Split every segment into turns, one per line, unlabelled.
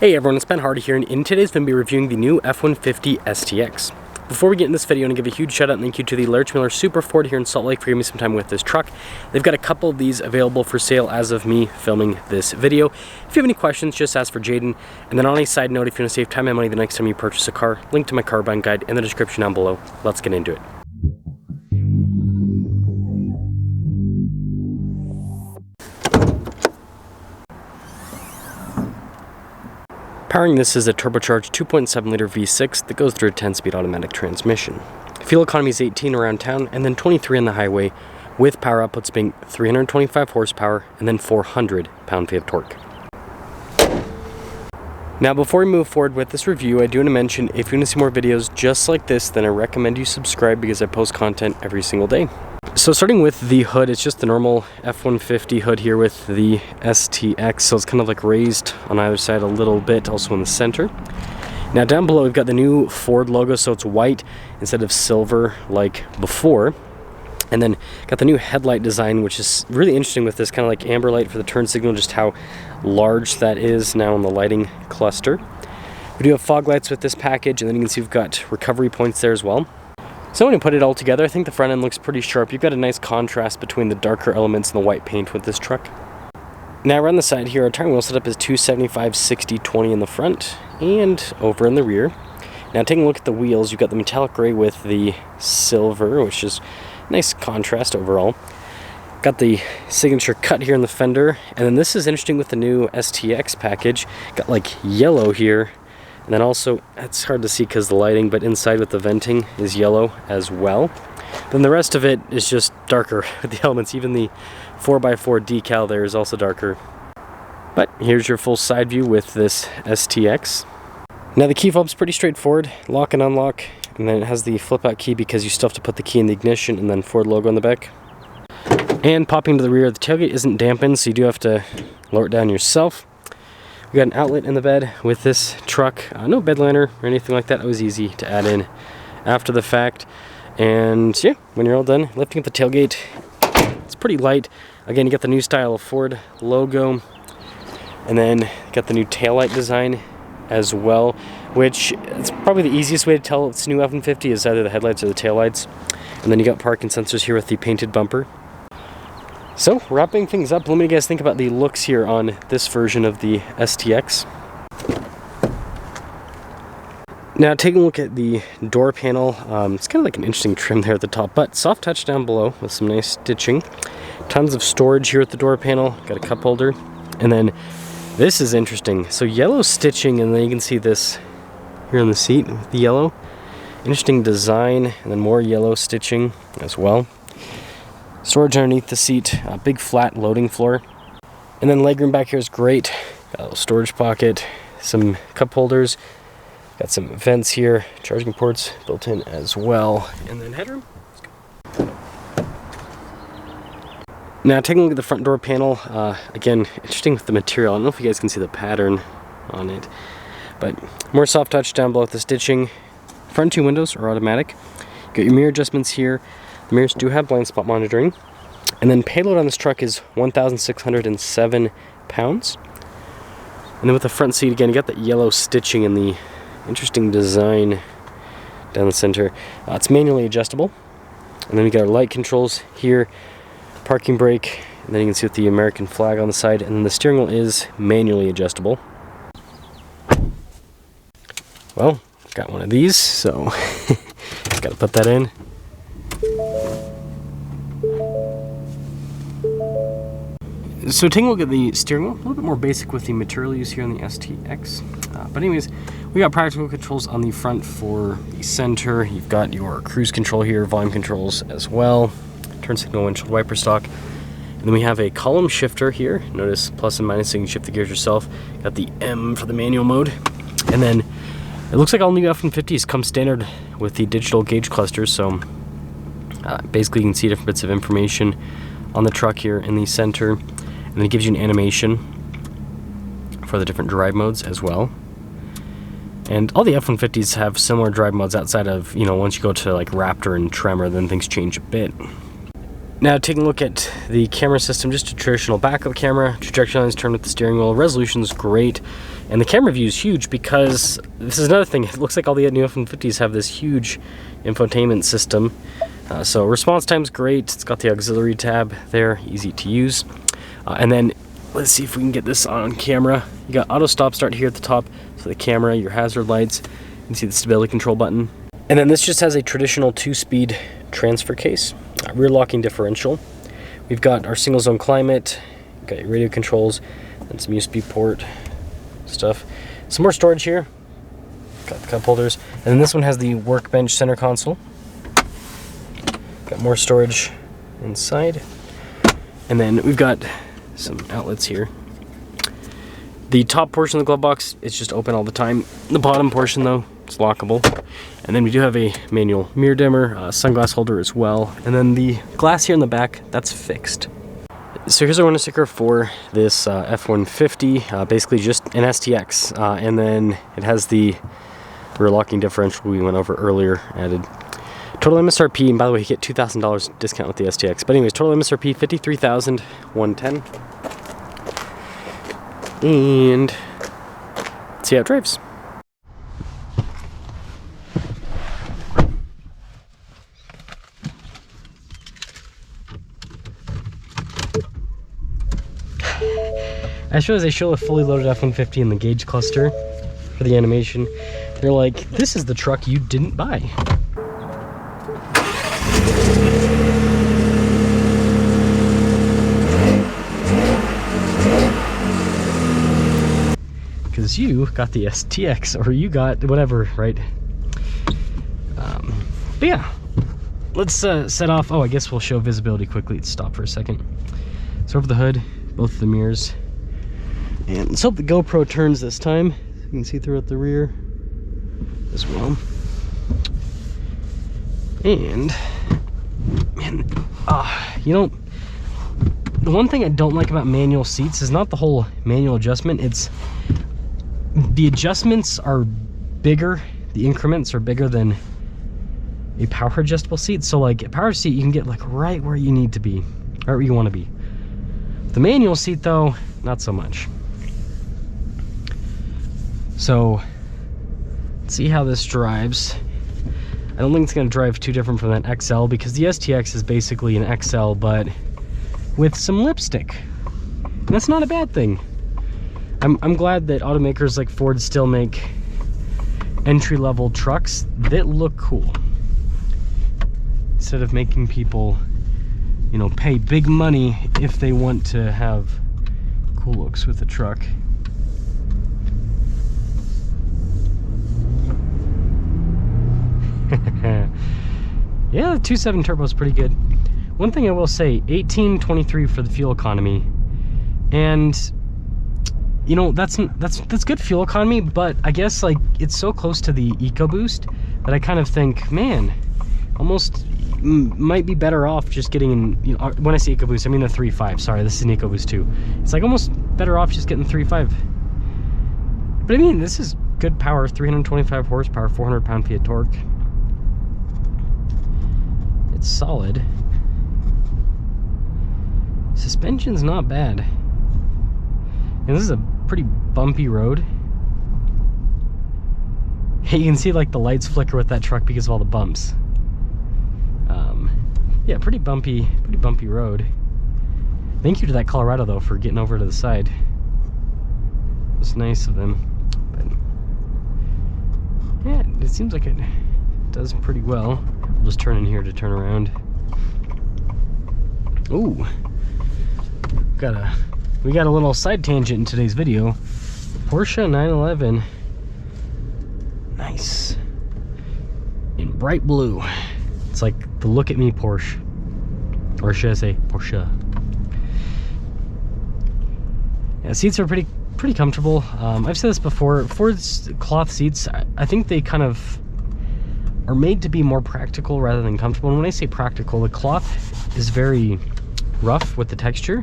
Hey everyone, it's Ben Hardy here, and in today's video, I'm going to be reviewing the new F-150 STX. Before we get in this video, I want to give a huge shout out and thank you to the Larry Miller Super Ford here in Salt Lake for giving me some time with this truck. They've got a couple of these available for sale as of me filming this video. If you have any questions, just ask for Jaden. And then on a side note, if you want to save time and money the next time you purchase a car, link to my car buying guide in the description down below. Let's get into it. Powering this is a turbocharged 2.7 liter V6 that goes through a 10-speed automatic transmission. Fuel economy is 18 around town and then 23 on the highway, with power outputs being 325 horsepower and then 400 pound-feet of torque. Now before we move forward with this review, I do want to mention if you want to see more videos just like this, then I recommend you subscribe because I post content every single day. So starting with the hood, it's just the normal F-150 hood here with the STX, so it's kind of like raised on either side a little bit, also in the center. Now down below we've got the new Ford logo, so it's white instead of silver like before. And then got the new headlight design, which is really interesting with this kind of like amber light for the turn signal, just how large that is now on the lighting cluster. We do have fog lights with this package, and then you can see we've got recovery points there as well. So when you put it all together, I think the front end looks pretty sharp. You've got a nice contrast between the darker elements and the white paint with this truck. Now around the side here, our tire wheel setup is 275, 60, 20 in the front and over in the rear. Now taking a look at the wheels, you've got the metallic gray with the silver, which is nice contrast overall. Got the signature cut here in the fender, and then this is interesting with the new STX package. Got like yellow here. And then also, it's hard to see because the lighting, but inside with the venting is yellow as well. Then the rest of it is just darker with the elements. Even the 4x4 decal there is also darker. But here's your full side view with this STX. Now the key fob's pretty straightforward. Lock and unlock. And then it has the flip out key because you still have to put the key in the ignition and then Ford logo on the back. And popping to the rear, the tailgate isn't dampened, so you do have to lower it down yourself. We got an outlet in the bed with this truck. No bed liner or anything like that. It was easy to add in after the fact. And yeah, when you're all done lifting up the tailgate, it's pretty light. Again, you got the new style of Ford logo, and then you got the new taillight design as well, which it's probably the easiest way to tell it's new F-150 is either the headlights or the taillights. And then you got parking sensors here with the painted bumper. So, wrapping things up, let me guys think about the looks here on this version of the STX. Now, taking a look at the door panel, it's kind of like an interesting trim there at the top, but soft touch down below with some nice stitching. Tons of storage here at the door panel, got a cup holder, and then this is interesting. So yellow stitching, and then you can see this here on the seat with the yellow. Interesting design, and then more yellow stitching as well. Storage underneath the seat, a big flat loading floor. And then legroom back here is great. Got a little storage pocket, some cup holders, got some vents here, charging ports built in as well. And then headroom. Now taking a look at the front door panel, again, interesting with the material. I don't know if you guys can see the pattern on it, but more soft touch down below with the stitching. Front two windows are automatic. Got your mirror adjustments here. The mirrors do have blind spot monitoring. And then payload on this truck is 1,607 pounds. And then with the front seat, again, you got that yellow stitching and the interesting design down the center. It's manually adjustable. And then we got our light controls here, parking brake, and then you can see with the American flag on the side. And then the steering wheel is manually adjustable. Well, got one of these, so got to put that in. So taking a look at the steering wheel, a little bit more basic with the material use here on the STX. But anyways, we got practical controls on the front for the center. You've got your cruise control here, volume controls as well, turn signal, windshield wiper stock. And then we have a column shifter here. Notice plus and minus so you can shift the gears yourself. Got the M for the manual mode. And then it looks like all new F-150s come standard with the digital gauge clusters. So basically you can see different bits of information on the truck here in the center. And then it gives you an animation for the different drive modes as well. And all the F-150s have similar drive modes outside of, once you go to like Raptor and Tremor, then things change a bit. Now taking a look at the camera system, just a traditional backup camera, trajectory lines turned with the steering wheel, resolution is great, and the camera view is huge because this is another thing, it looks like all the new F-150s have this huge infotainment system. So response time's great, it's got the auxiliary tab there, easy to use. And then let's see if we can get this on camera. You got auto stop start here at the top, so the camera, your hazard lights, you can see the stability control button. And then this just has a traditional 2-speed transfer case, rear locking differential. We've got our single zone climate, got your radio controls, and some USB port stuff. Some more storage here, got the cup holders, and then this one has the workbench center console. Got more storage inside, and then we've got some outlets here. The top portion of the glove box is just open all the time. The bottom portion though, it's lockable. And then we do have a manual mirror dimmer, sunglass holder as well. And then the glass here in the back, that's fixed. So here's our window sticker for this F-150, basically just an STX. And then it has the rear locking differential we went over earlier added. Total MSRP, and by the way, you get $2,000 discount with the STX. But anyways, total MSRP, $53,110. And let's see how it drives. As soon as they show a fully loaded F-150 in the gauge cluster for the animation, they're like, this is the truck you didn't buy. Because you got the STX, or you got whatever, right? But yeah, let's set off. Oh, I guess we'll show visibility quickly. Let's stop for a second. So over the hood, both the mirrors. And let's hope the GoPro turns this time. You can see throughout the rear as well. And, man, you know, the one thing I don't like about manual seats is not the whole manual adjustment. It's the adjustments are bigger, the increments are bigger than a power adjustable seat. So like a power seat, you can get like right where you need to be, right where you want to be. The manual seat though, not so much. So let's see how this drives. I don't think it's going to drive too different from that XL, because the STX is basically an XL but with some lipstick. And that's not a bad thing. I'm glad that automakers like Ford still make entry-level trucks that look cool, instead of making people, you know, pay big money if they want to have cool looks with the truck. Yeah, the 2.7 turbo is pretty good. One thing I will say, 18.23 for the fuel economy, and you know, that's good fuel economy, but I guess like it's so close to the EcoBoost that I kind of think, man, almost might be better off just getting in, you know, when I say EcoBoost, I mean the 3.5. Sorry, this is an EcoBoost 2. It's like almost better off just getting 3.5. But I mean, this is good power, 325 horsepower, 400 pound-feet of torque. It's solid. Suspension's not bad. And this is a pretty bumpy road. Hey, you can see like the lights flicker with that truck because of all the bumps. Yeah, pretty bumpy road. Thank you to that Colorado though for getting over to the side. It was nice of them. But yeah, it seems like it does pretty well. We'll just turn in here to turn around. Ooh, we got a little side tangent in today's video. Porsche 911, nice, in bright blue. It's like the look at me Porsche, or should I say Porsche. Yeah, seats are pretty comfortable. I've said this before, Ford's cloth seats, I think they kind of are made to be more practical rather than comfortable. And when I say practical, the cloth is very rough with the texture,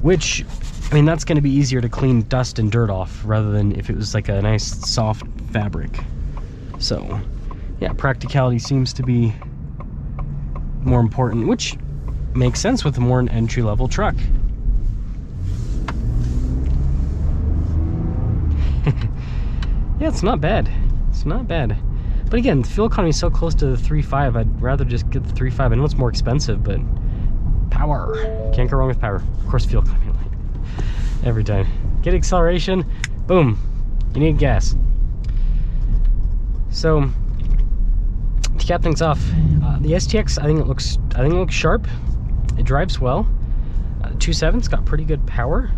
which, I mean, that's going to be easier to clean dust and dirt off rather than if it was like a nice soft fabric. So yeah, practicality seems to be more important, which makes sense with more an entry-level truck. Yeah, it's not bad. It's not bad. But again, the fuel economy is so close to the 3.5, I'd rather just get the 3.5. I know it's more expensive, but power. Can't go wrong with power. Of course, fuel economy. Every time. Get acceleration, boom. You need gas. So, to cap things off, the STX, I think it looks sharp. It drives well. 2.7's got pretty good power.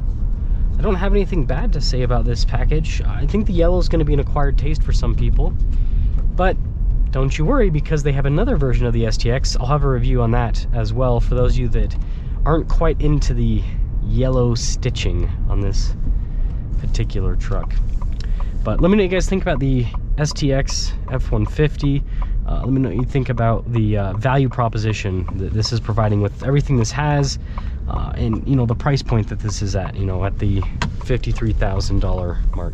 I don't have anything bad to say about this package. I think the yellow is going to be an acquired taste for some people, but don't you worry, because they have another version of the STX. I'll have a review on that as well for those of you that aren't quite into the yellow stitching on this particular truck. But let me know what you guys think about the STX F-150. Let me know what you think about the value proposition that this is providing with everything this has, and you know, the price point that this is at, you know, at the $53,000 mark.